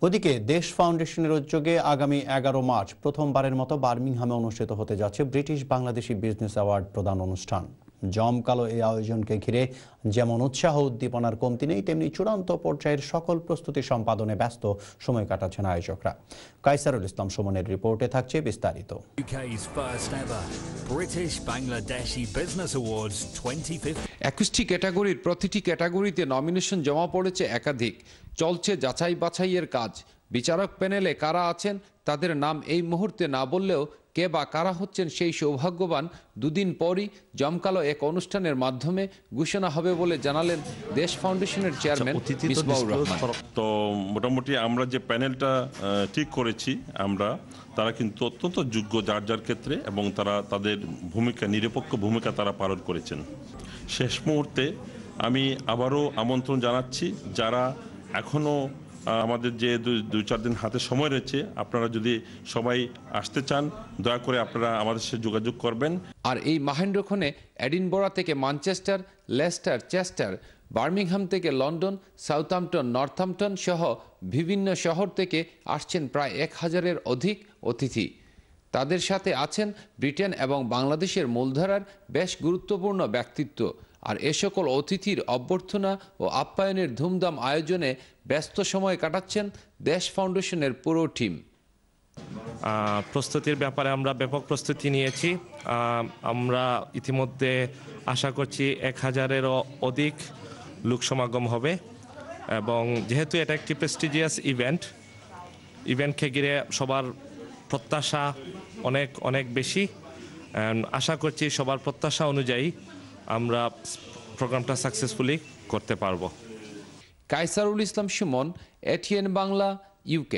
ওদিকে দেশ ফাউন্ডেশনের উদ্যোগে আগামী 11 মার্চ প্রথমবারের মতো বার্মিংহামে অনুষ্ঠিত হতে যাচ্ছে ব্রিটিশ বাংলাদেশি বিজনেস অ্যাওয়ার্ড প্রদান অনুষ্ঠান। জমকালো এই আয়োজনকে ঘিরে যেমন উৎসাহ উদ্দীপনার কমতি নেই, তেমনি চূড়ান্ত পর্যায়ের সকল প্রস্তুতি সম্পাদনে ব্যস্ত সময় কাটাচ্ছেন আয়োজকরা। কায়সারুল ইসলাম সুমনের রিপোর্টে থাকছে বিস্তারিত। UK's first ever British Bangladeshi Business Awards 2015। 21টি ক্যাটাগরির প্রতিটি ক্যাটাগরিতে নমিনেশন জমা পড়েছে একাধিক। চলছে যাচাই বাছাইয়ের কাজ। বিচারক প্যানেলে কারা আছেন তাদের নাম এই মুহূর্তে না বললেও কে বা কারা হচ্ছেন সেই সৌভাগ্যবান দুদিন পরই জমকালো এক অনুষ্ঠানের মাধ্যমে ঘোষণা হবে বলে জানালেন দেশ ফাউন্ডেশনের চেয়ারম্যান মিসবাউর রহমান। তো মোটামুটি আমরা যে প্যানেলটা ঠিক করেছি তারা কিন্তু অত্যন্ত যোগ্য যার যার ক্ষেত্রে, এবং তারা তাদের ভূমিকা নিরপেক্ষ ভূমিকা তারা পালন করেছেন। শেষ মুহূর্তে আমি আবারও আমন্ত্রণ জানাচ্ছি, যারা এখনও আমাদের যে 2-4 দিন হাতে সময় রয়েছে, আপনারা যদি সবাই আসতে চান দয়া করে আপনারা আমাদের সাথে যোগাযোগ করবেন। আর এই মাহেন্দ্রক্ষণে এডিনবরা থেকে ম্যানচেস্টার, লেস্টার, চেস্টার, বার্মিংহাম থেকে লন্ডন, সাউথহ্যাম্পটন, নর্থহ্যাম্পটন সহ বিভিন্ন শহর থেকে আসছেন প্রায় 1000-এর অধিক অতিথি। তাদের সাথে আছেন ব্রিটেন এবং বাংলাদেশের মূলধারার বেশ গুরুত্বপূর্ণ ব্যক্তিত্ব। আর এ সকল অতিথির অভ্যর্থনা ও আপ্যায়নের ধুমধাম আয়োজনে ব্যস্ত সময় কাটাচ্ছেন দেশ ফাউন্ডেশনের পুরো টিম। প্রস্তুতির ব্যাপারে আমরা ব্যাপক প্রস্তুতি নিয়েছি। আমরা ইতিমধ্যে আশা করছি 1000-এরও অধিক লোক সমাগম হবে, এবং যেহেতু এটা একটি প্রেস্টিজিয়াস ইভেন্টকে ঘিরে সবার প্রত্যাশা অনেক বেশি। আশা করছি সবার প্রত্যাশা অনুযায়ী আমরা প্রোগ্রামটা সাকসেসফুলি করতে পারবো। কায়সারুল ইসলাম সুমন, এটিএন বাংলা, UK।